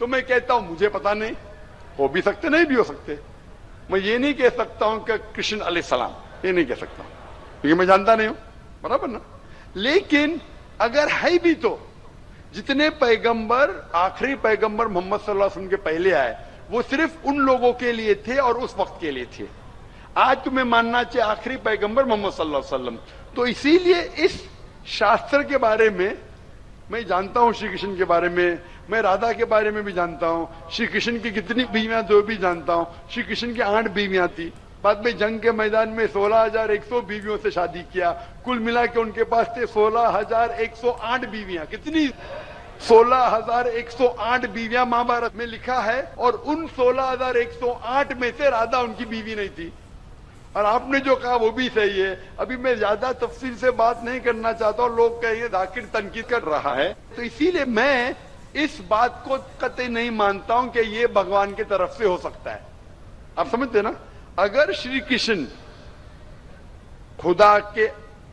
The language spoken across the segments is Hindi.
तो मैं कहता हूं मुझे पता नहीं, हो भी सकते नहीं भी हो सकते। मैं ये नहीं कह सकता हूं कि कृष्ण अलैहिस्सलाम, ये नहीं कह सकता हूं क्योंकि मैं जानता नहीं हूं, बराबर ना। लेकिन अगर है भी तो जितने पैगंबर, आखिरी पैगंबर मोहम्मद सल्लल्लाहु अलैहि वसल्लम के पहले आए वो सिर्फ उन लोगों के लिए थे और उस वक्त के लिए थे। आज तुम्हें मानना चाहिए आखिरी पैगंबर मोहम्मद सल्लल्लाहु अलैहि वसल्लम। तो इसीलिए इस शास्त्र के बारे में मैं जानता हूं, श्री कृष्ण के बारे में, मैं राधा के बारे में भी जानता हूं, श्री कृष्ण की कितनी बीवियां जो भी जानता हूं। श्री कृष्ण की 8 बीवियां थी, बाद में जंग के मैदान में 16,100 बीवियों से शादी किया, कुल मिला के उनके पास थे 16,108 बीवियां। कितनी? 16,108 बीवियां महाभारत में लिखा है, और उन 16,108 में से राधा उनकी बीवी नहीं थी। और आपने जो कहा वो भी सही है। अभी मैं ज्यादा तफसील से बात नहीं करना चाहता हूं, लोग कहेंगे जाकिर तनकीद कर रहा है, तो इसीलिए मैं इस बात को कतई नहीं मानता हूं कि ये भगवान की तरफ से हो सकता है। आप समझते ना, अगर श्री कृष्ण खुदा के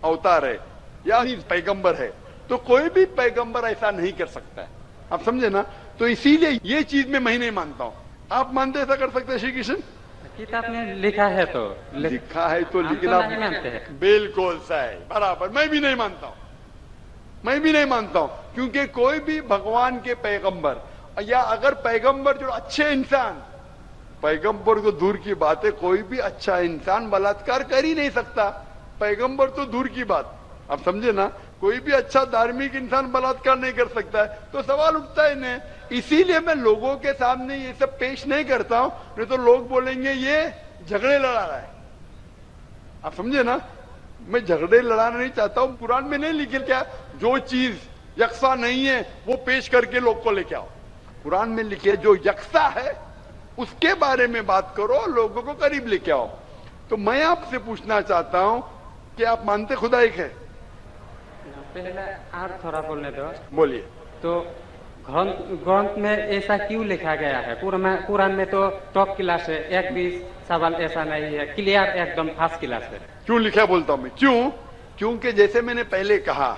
अवतार है या पैगंबर है तो कोई भी पैगंबर ऐसा नहीं कर सकता है। आप समझे ना, तो इसीलिए ये चीज में मैं नहीं मानता हूं। आप मानते ऐसा कर सकते हैं श्री कृष्ण? किताब में लिखा है तो लिखा है तो, लेकिन तो आप नहीं मानते हैं। बिल्कुल सही, बराबर। मैं भी नहीं मानता हूं, मैं भी नहीं मानता हूं, क्योंकि कोई भी भगवान के पैगंबर या अगर पैगंबर जो अच्छे इंसान, पैगंबर को दूर की बात है, कोई भी अच्छा इंसान बलात्कार कर ही नहीं सकता। पैगंबर तो दूर की बात, आप समझे ना, कोई भी अच्छा धार्मिक इंसान बलात्कार नहीं कर सकता है। तो सवाल उठता है नहीं, इसीलिए मैं लोगों के सामने ये सब पेश नहीं करता हूं, नहीं तो लोग बोलेंगे ये झगड़े लड़ा रहा है। आप समझे ना, मैं झगड़े लड़ाना नहीं चाहता हूं। कुरान में नहीं लिखे क्या, जो चीज यकसा नहीं है वो पेश करके लोग को लेके आओ। कुरान में लिखे जो यकसा है उसके बारे में बात करो, लोगों को करीब लेके आओ। तो मैं आपसे पूछना चाहता हूं कि आप मानते खुदा एक है? पहले आप थोड़ा बोलने दो। बोलिए। तो ग्रंथ में ऐसा क्यों लिखा गया है? कुरान में तो टॉप क्लास है, एक भी सवाल ऐसा नहीं है, क्लियर एकदम फर्स्ट क्लास है। क्यों लिखा बोलता हूं मैं, क्यों? क्योंकि जैसे मैंने पहले कहा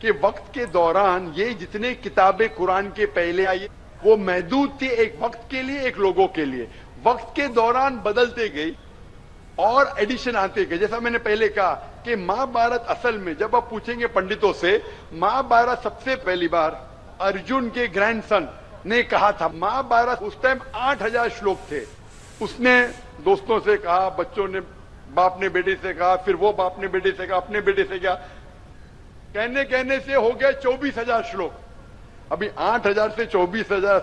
कि वक्त के दौरान ये जितने किताबें कुरान के पहले आई वो महदूद थी, एक वक्त के लिए, एक लोगों के लिए। वक्त के दौरान बदलते गई और एडिशन आते गए। जैसा मैंने पहले कहा कि महाभारत असल में जब आप पूछेंगे पंडितों से, महाभारत सबसे पहली बार अर्जुन के ग्रैंडसन ने कहा था। महाभारत उस टाइम 8,000 श्लोक थे। उसने दोस्तों से कहा, बच्चों ने, बाप ने बेटे से कहा, फिर वो बाप ने बेटे से कहा, अपने बेटे से कहा, कहने कहने से हो गया 24,000 श्लोक। अभी 8,000 से 24,000